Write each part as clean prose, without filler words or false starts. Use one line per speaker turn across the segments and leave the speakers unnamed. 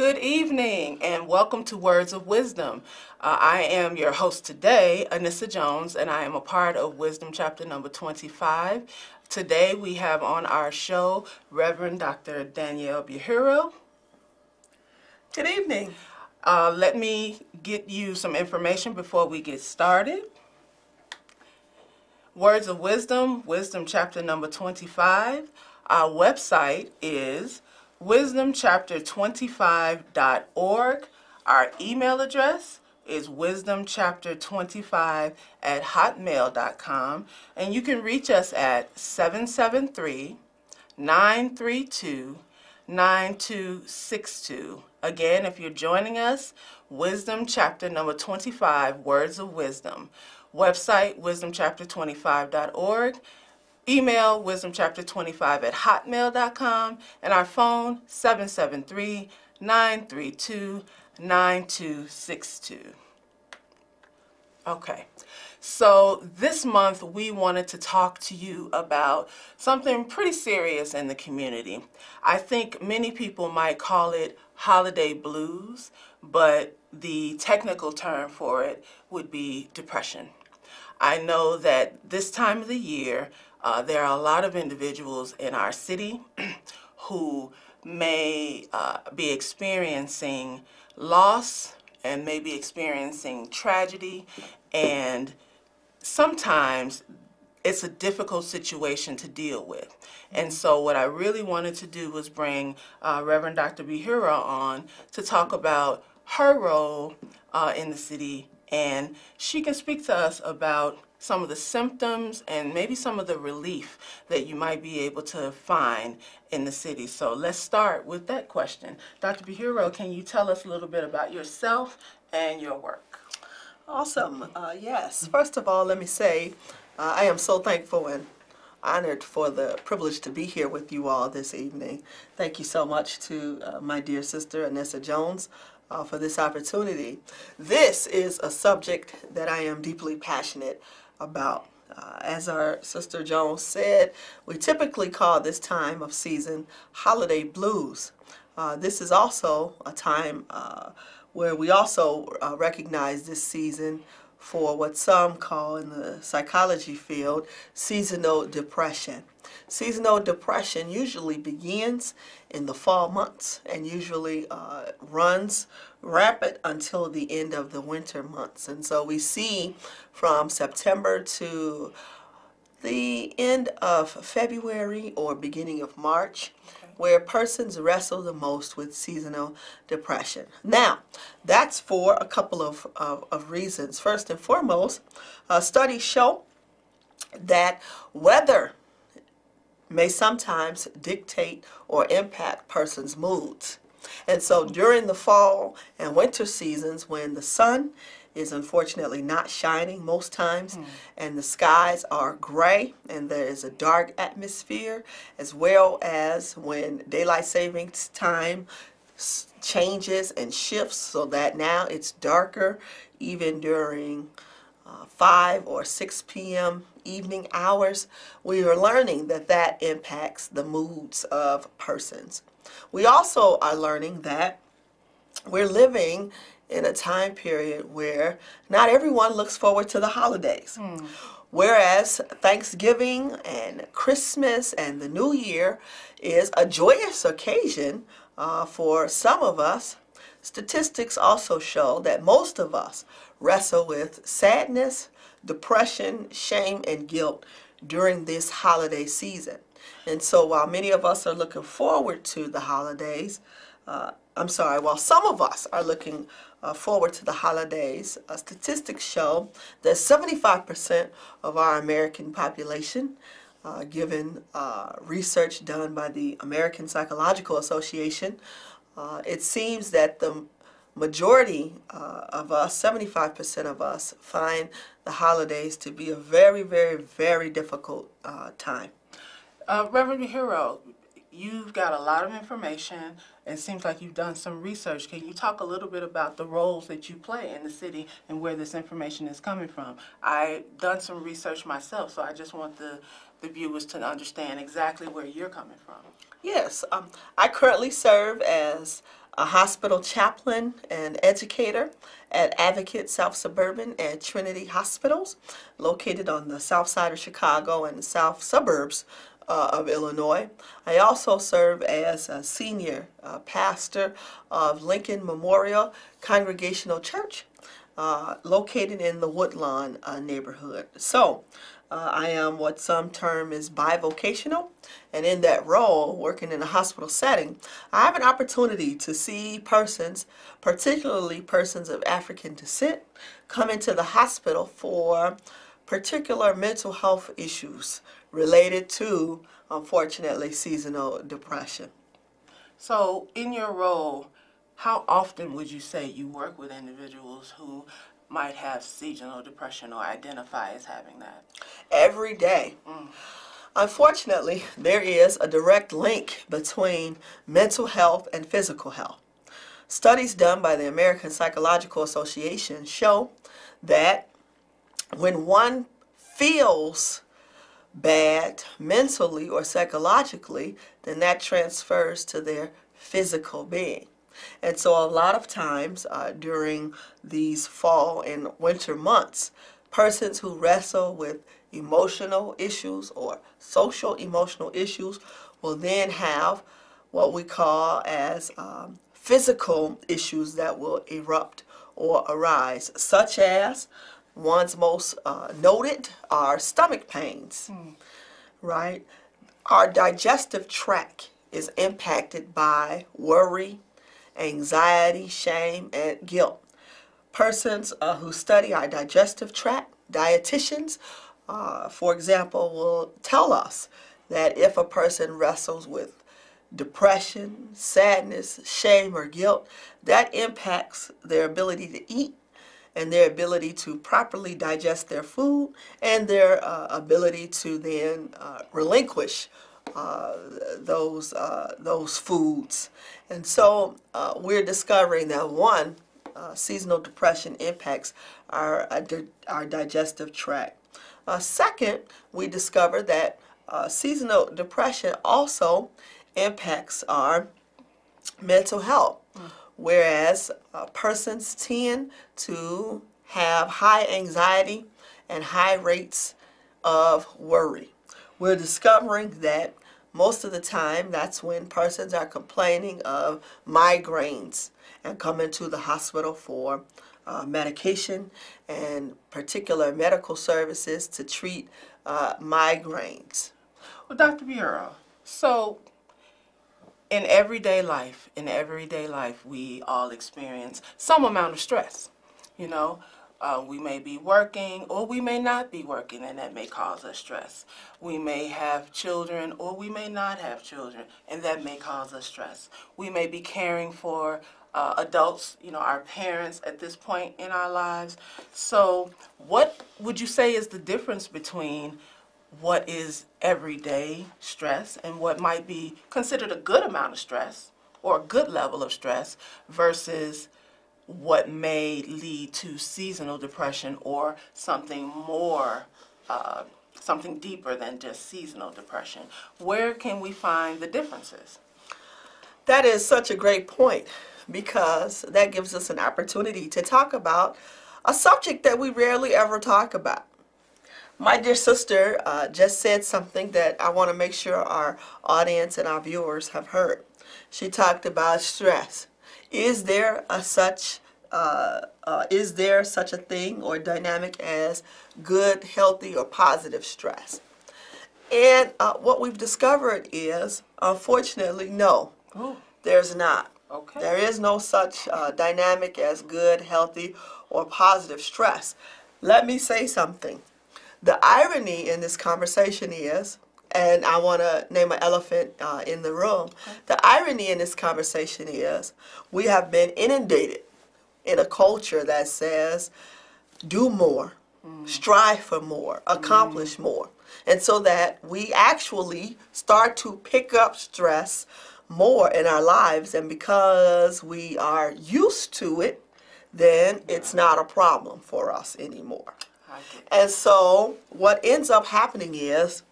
Good evening and welcome to Words of Wisdom. I am your host today, Anissa Jones, and I am a part of Wisdom chapter number 25. Today we have on our show Reverend Dr. Danielle Buhiro.
Good evening.
Let me get you some information before we get started. Words of Wisdom, Wisdom chapter number 25. Our website is wisdomchapter25.org. Our email address is wisdomchapter25@hotmail.com. And you can reach us at 773-932-9262. Again, if you're joining us, Wisdom chapter number 25, Words of Wisdom. Website, wisdomchapter25.org. Email, wisdomchapter25@hotmail.com. And our phone, 773-932-9262. Okay, so this month we wanted to talk to you about something pretty serious in the community. I think many people might call it holiday blues, but the technical term for it would be depression. I know that this time of the year, there are a lot of individuals in our city who may be experiencing loss and may be experiencing tragedy, and sometimes it's a difficult situation to deal with. And so what I really wanted to do was bring Reverend Dr. Buhiro on to talk about her role in the city, and she can speak to us about some of the symptoms and maybe some of the relief that you might be able to find in the city. So let's start with that question. Dr. Buhiro, can you tell us a little bit about yourself and your work?
Awesome. Yes. First of all, let me say I am so thankful and honored for the privilege to be here with you all this evening. Thank you so much to my dear sister, Anissa Jones, for this opportunity. This is a subject that I am deeply passionate about. As our sister Jones said, we typically call this time of season holiday blues. This is also a time where we also recognize this season for what some call in the psychology field seasonal depression. Seasonal depression usually begins in the fall months and usually runs rapid until the end of the winter months. And so we see from September to the end of February or beginning of March, where persons wrestle the most with seasonal depression. Now, that's for a couple of reasons. First and foremost, studies show that weather may sometimes dictate or impact persons' moods. And so during the fall and winter seasons, when the sun is unfortunately not shining most times, and the skies are gray and there is a dark atmosphere, as well as when daylight savings time changes and shifts so that now it's darker even during 5 or 6 p.m. evening hours, we are learning that that impacts the moods of persons. We also are learning that we're living in a time period where not everyone looks forward to the holidays. Whereas Thanksgiving and Christmas and the New Year is a joyous occasion for some of us, statistics also show that most of us wrestle with sadness, depression, shame, and guilt during this holiday season. And so while many of us are looking forward to the holidays, while some of us are looking forward to the holidays, statistics show that 75% of our American population, given research done by the American Psychological Association, it seems that the majority of us, 75% of us, find the holidays to be a very, very, very difficult time.
Reverend Buhiro, you've got a lot of information. It seems like you've done some research. Can you talk a little bit about the roles that you play in the city and where this information is coming from? I've done some research myself, so I just want the viewers to understand exactly where you're coming from.
Yes, I currently serve as a hospital chaplain and educator at Advocate South Suburban and Trinity Hospitals, located on the south side of Chicago and the south suburbs of Illinois. I also serve as a senior pastor of Lincoln Memorial Congregational Church, located in the Woodlawn neighborhood. So, I am what some term is bivocational, and in that role, working in a hospital setting, I have an opportunity to see persons, particularly persons of African descent, come into the hospital for particular mental health issues related to, unfortunately, seasonal depression.
So, in your role, how often would you say you work with individuals who might have seasonal depression or identify as having that?
Every day. Unfortunately, there is a direct link between mental health and physical health. Studies done by the American Psychological Association show that when one feels bad mentally or psychologically, then that transfers to their physical being. And so a lot of times during these fall and winter months, persons who wrestle with emotional issues or social emotional issues will then have what we call as physical issues that will erupt or arise, such as one's most noted are stomach pains, right? Our digestive tract is impacted by worry, anxiety, shame, and guilt. Persons who study our digestive tract, dietitians, for example, will tell us that if a person wrestles with depression, sadness, shame, or guilt, that impacts their ability to eat and their ability to properly digest their food and their ability to then relinquish those foods. And so we're discovering that one, seasonal depression impacts our digestive tract. Second, we discovered that seasonal depression also impacts our mental health, whereas persons tend to have high anxiety and high rates of worry. We're discovering that most of the time that's when persons are complaining of migraines and coming to the hospital for medication and particular medical services to treat migraines.
Well, Dr. Bureau, so in everyday life, we all experience some amount of stress. You know, we may be working or we may not be working, and that may cause us stress. We may have children or we may not have children, and that may cause us stress. We may be caring for adults, our parents at this point in our lives. So what would you say is the difference between what is everyday stress and what might be considered a good amount of stress or a good level of stress versus what may lead to seasonal depression or something more, something deeper than just seasonal depression? Where can we find the differences?
That is such a great point, because that gives us an opportunity to talk about a subject that we rarely ever talk about. My dear sister just said something that I want to make sure our audience and our viewers have heard. She talked about stress. Is there such a thing or dynamic as good, healthy, or positive stress? And what we've discovered is, unfortunately, no, there's not.
Okay.
There is no such dynamic as good, healthy, or positive stress. Let me say something. The irony in this conversation is, and I want to name an elephant in the room, the irony in this conversation is we have been inundated in a culture that says do more, strive for more, accomplish more. And so that we actually start to pick up stress more in our lives, and because we are used to it, then it's not a problem for us anymore. And so what ends up happening is,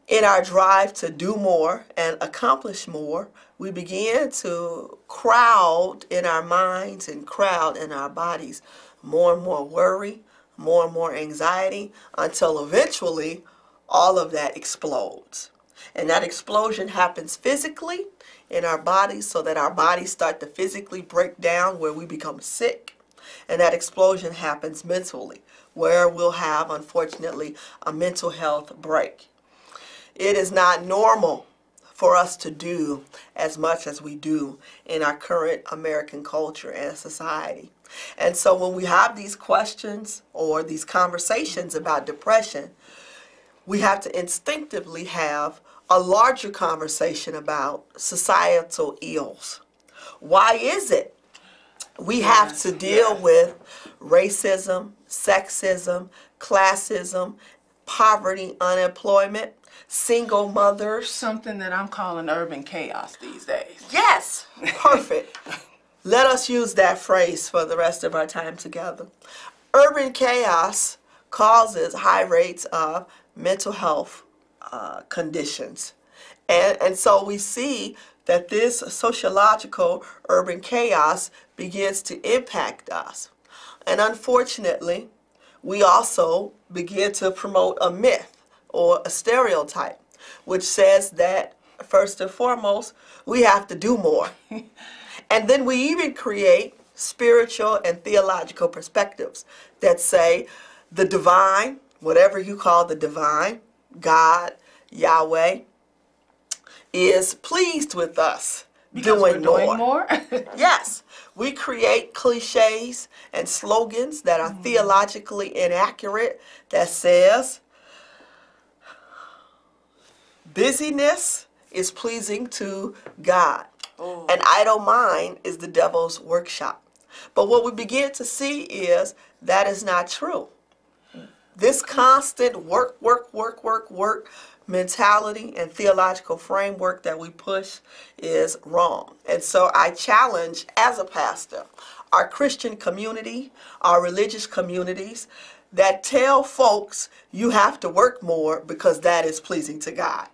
in our drive to do more and accomplish more, we begin to crowd in our minds and crowd in our bodies more and more worry, more and more anxiety, until eventually all of that explodes. And that explosion happens physically in our bodies, so that our bodies start to physically break down where we become sick. And that explosion happens mentally, where we'll have, unfortunately, a mental health break. It is not normal for us to do as much as we do in our current American culture and society. And so when we have these questions or these conversations about depression, we have to instinctively have a larger conversation about societal ills. Why is it we have to deal with racism, sexism, classism, poverty, unemployment, single mothers?
Something that I'm calling urban chaos these days.
Yes, perfect. Let us use that phrase for the rest of our time together. Urban chaos causes high rates of mental health conditions. And so we see that this sociological urban chaos begins to impact us. And unfortunately, we also begin to promote a myth or a stereotype, which says that, first and foremost, we have to do more. And then we even create spiritual and theological perspectives that say the divine, whatever you call the divine, God, Yahweh, is pleased with us
because
doing
more.
Yes, we create cliches and slogans that are theologically inaccurate that says busyness is pleasing to God. An idle mind is the devil's workshop. But what we begin to see is that is not true. This constant work mentality and theological framework that we push is wrong. And so I challenge, as a pastor, our Christian community, our religious communities, that tell folks you have to work more because that is pleasing to God.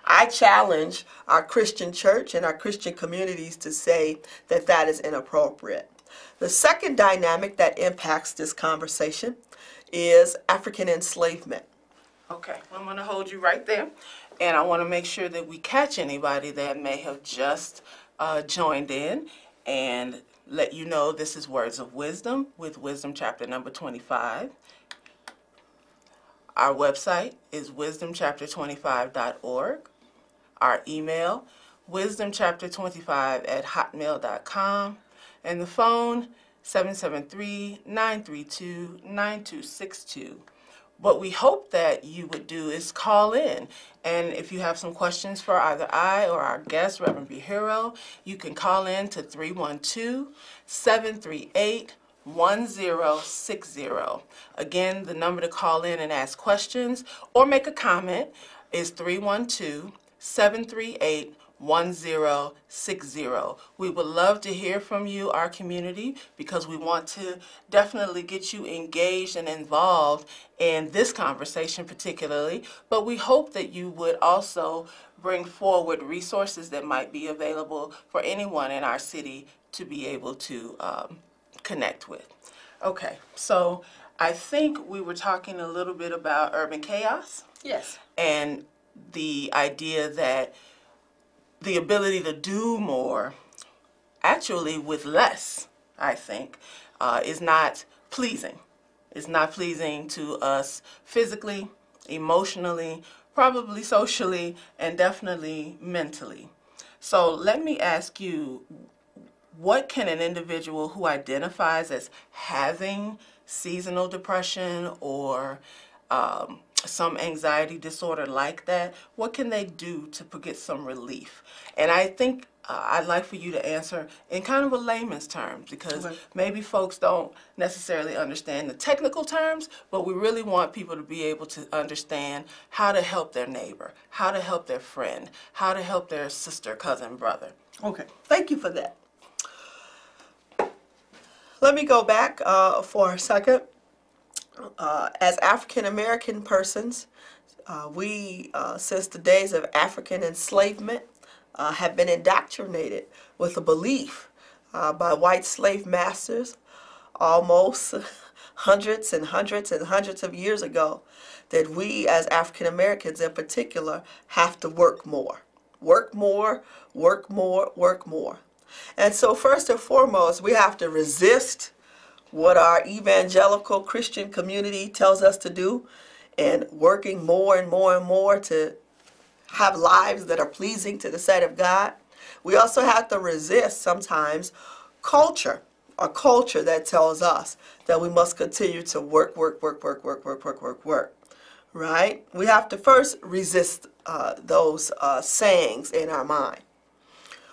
I challenge our Christian church and our Christian communities to say that that is inappropriate. The second dynamic that impacts this conversation is African enslavement.
Okay, I'm going to hold you right there, and I want to make sure that we catch anybody that may have just joined in, and let you know this is Words of Wisdom with Wisdom chapter number 25. Our website is wisdomchapter25.org. Our email, wisdomchapter25@hotmail.com, and the phone, 773-932-9262. What we hope that you would do is call in, and if you have some questions for either I or our guest, Reverend Bihiro, you can call in to 312-738-1060. Again, the number to call in and ask questions or make a comment is 312-738-1060. We would love to hear from you, our community, because we want to definitely get you engaged and involved in this conversation particularly, but we hope that you would also bring forward resources that might be available for anyone in our city to be able to connect with. Okay, so I think we were talking a little bit about urban chaos.
Yes.
And the idea that the ability to do more, actually with less, I think, is not pleasing. It's not pleasing to us physically, emotionally, probably socially, and definitely mentally. So let me ask you, what can an individual who identifies as having seasonal depression or some anxiety disorder like that, what can they do to get some relief? And I think I'd like for you to answer in kind of a layman's terms, because maybe folks don't necessarily understand the technical terms, but we really want people to be able to understand how to help their neighbor, how to help their friend, how to help their sister, cousin, brother.
Okay, thank you for that. Let me go back for a second. As African American persons, we, since the days of African enslavement, have been indoctrinated with a belief by white slave masters almost hundreds and hundreds and hundreds of years ago that we as African Americans in particular have to work more. Work more, work more, work more. And so first and foremost, we have to resist what our evangelical Christian community tells us to do and working more and more and more to have lives that are pleasing to the sight of God. We also have to resist sometimes culture, a culture that tells us that we must continue to work, work, work, work, work, work, work, work, work, right? We have to first resist those sayings in our mind.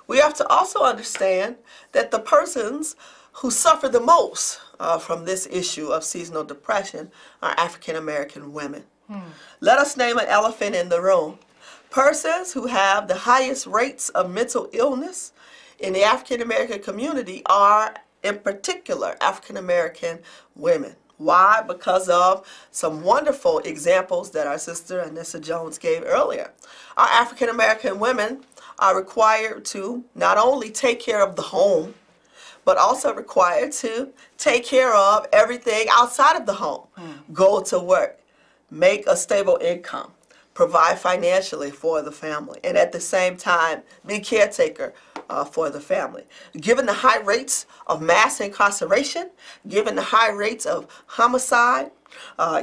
We have to also understand that the persons who suffer the most from this issue of seasonal depression are African American women. Let us name an elephant in the room. Persons who have the highest rates of mental illness in the African American community are, in particular, African American women. Why? Because of some wonderful examples that our sister Anissa Jones gave earlier. Our African American women are required to not only take care of the home, but also required to take care of everything outside of the home. Go to work, make a stable income, provide financially for the family, and at the same time be caretaker for the family. Given the high rates of mass incarceration, given the high rates of homicide,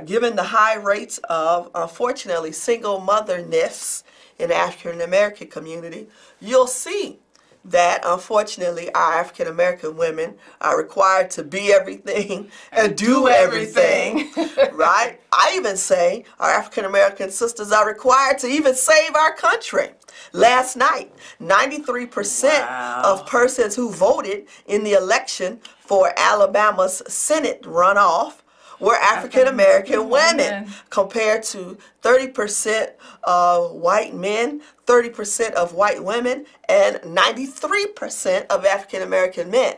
given the high rates of, unfortunately, single motherness in the African American community, you'll see that unfortunately our African American women are required to be everything and do everything, right? I even say our African American sisters are required to even save our country. Last night, 93% of persons who voted in the election for Alabama's Senate runoff were African American women, compared to 30% of white men, 30% of white women, and 93% of African American men.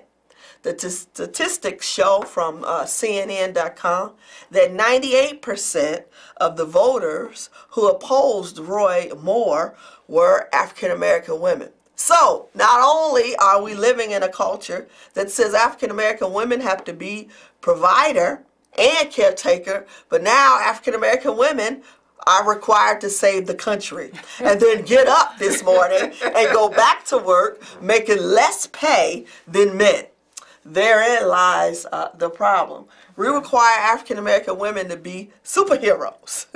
The statistics show from CNN.com that 98% of the voters who opposed Roy Moore were African American women. So not only are we living in a culture that says African American women have to be provider and caretaker, but now African American women are required to save the country and then get up this morning and go back to work making less pay than men. Therein lies the problem. We require African American women to be superheroes,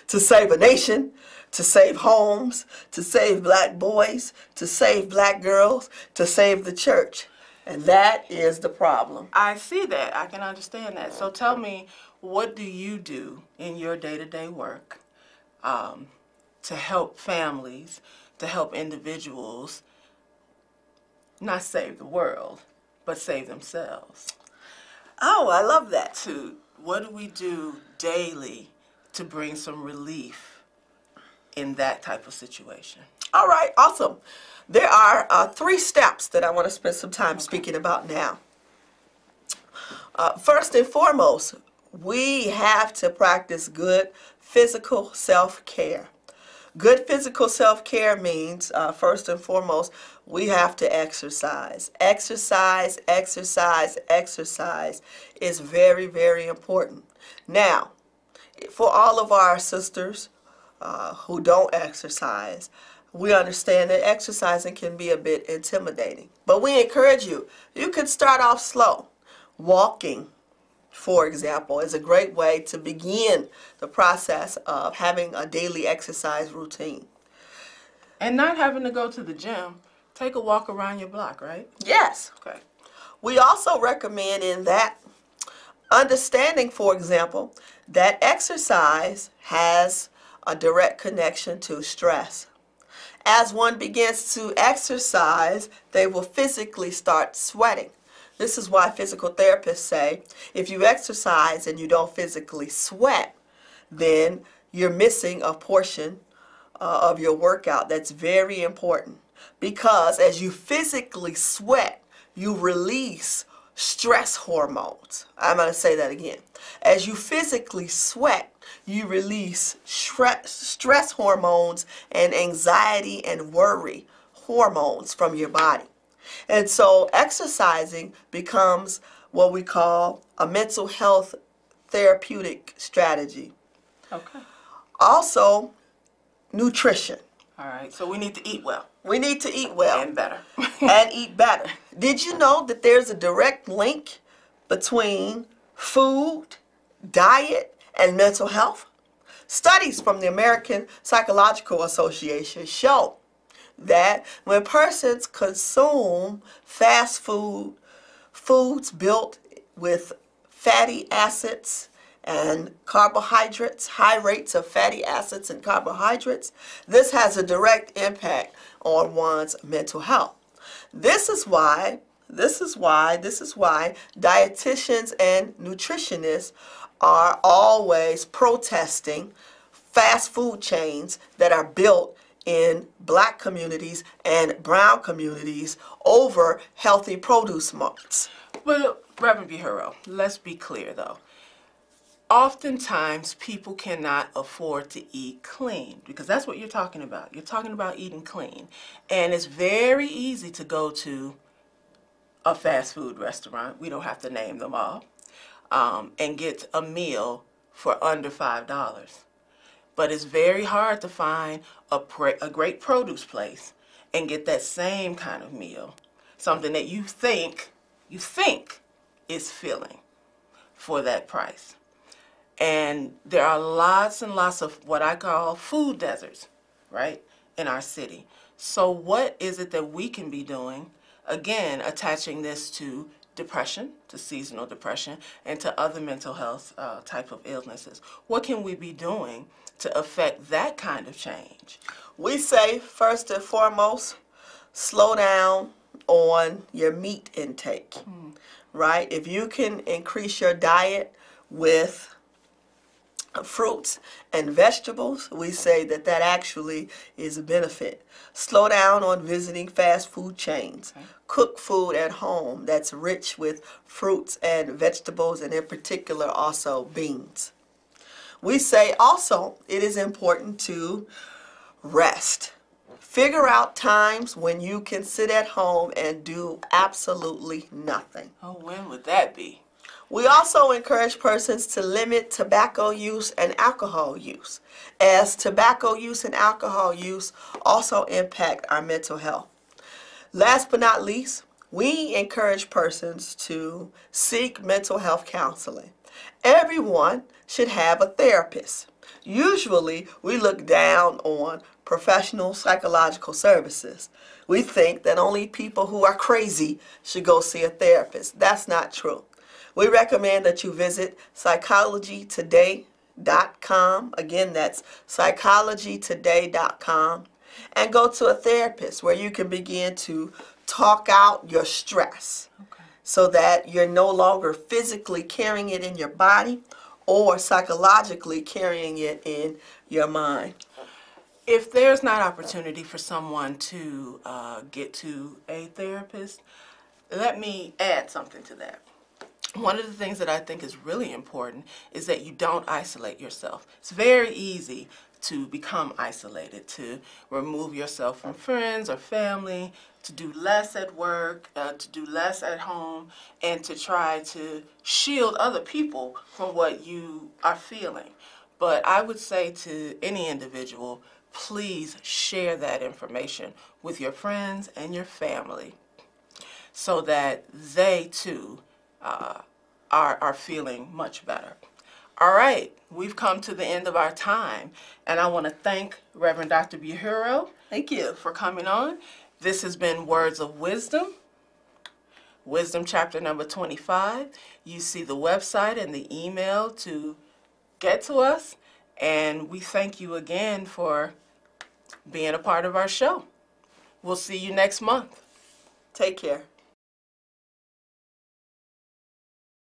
to save a nation, to save homes, to save black boys, to save black girls, to save the church. And that is the problem.
I see that. I can understand that. So tell me, what do you do in your day-to-day work to help families, to help individuals not save the world, but save themselves?
Oh, I love that.
What do we do daily to bring some relief in that type of situation?
All right, awesome. There are 3 steps that I want to spend some time speaking about now. First and foremost, we have to practice good physical self-care. Good physical self-care means, first and foremost, we have to exercise. Exercise, exercise, exercise is very, very important. Now, for all of our sisters who don't exercise, we understand that exercising can be a bit intimidating. But we encourage you, you can start off slow. Walking, for example, is a great way to begin the process of having a daily exercise routine.
And not having to go to the gym, take a walk around your block, right?
Yes.
Okay.
We also recommend in that understanding, for example, that exercise has a direct connection to stress. As one begins to exercise, they will physically start sweating. This is why physical therapists say if you exercise and you don't physically sweat, then you're missing a portion of your workout. That's very important, because as you physically sweat, you release stress hormones. I'm going to say that again. As you physically sweat, you release stress hormones and anxiety and worry hormones from your body. And so exercising becomes what we call a mental health therapeutic strategy.
Okay.
Also, nutrition.
All right. So we need to eat well.
We need to eat well.
And better.
And eat better. Did you know that there's a direct link between food, diet, and mental health? Studies from the American Psychological Association show that when persons consume fast food, foods built with fatty acids and carbohydrates, high rates of fatty acids and carbohydrates, this has a direct impact on one's mental health. This is why dietitians and nutritionists are always protesting fast food chains that are built in black communities and brown communities over healthy produce marts.
But Reverend Bureau, let's be clear though. Oftentimes people cannot afford to eat clean, because that's what you're talking about. You're talking about eating clean. And it's very easy to go to a fast food restaurant, we don't have to name them all, and get a meal for under $5. But it's very hard to find a great produce place and get that same kind of meal, something that you think is filling for that price. And there are lots and lots of what I call food deserts, right, in our city. So what is it that we can be doing, again, attaching this to depression, to seasonal depression, and to other mental health type of illnesses? What can we be doing to affect that kind of change?
We say, first and foremost, slow down on your meat intake, right? If you can increase your diet with fruits and vegetables, we say that that actually is a benefit. Slow down on visiting fast food chains. Okay. Cook food at home that's rich with fruits and vegetables, and in particular also beans. We say also it is important to rest. Figure out times when you can sit at home and do absolutely nothing.
Oh, when would that be?
We also encourage persons to limit tobacco use and alcohol use, as tobacco use and alcohol use also impact our mental health. Last but not least, we encourage persons to seek mental health counseling. Everyone should have a therapist. Usually, we look down on professional psychological services. We think that only people who are crazy should go see a therapist. That's not true. We recommend that you visit psychologytoday.com. Again, that's psychologytoday.com. And go to a therapist where you can begin to talk out your stress, okay, so that you're no longer physically carrying it in your body or psychologically carrying it in your mind.
If there's not opportunity for someone to get to a therapist, let me add something to that. One of the things that I think is really important is that you don't isolate yourself. It's very easy to become isolated, to remove yourself from friends or family, to do less at work, to do less at home, and to try to shield other people from what you are feeling. But I would say to any individual, please share that information with your friends and your family so that they too are feeling much better. All right, we've come to the end of our time, and I want to thank Reverend Dr. Bureau.
Thank you
For coming on. This has been Words of Wisdom, Wisdom chapter number 25. You see the website and the email to get to us, and we thank you again for being a part of our show. We'll see you next month.
Take care.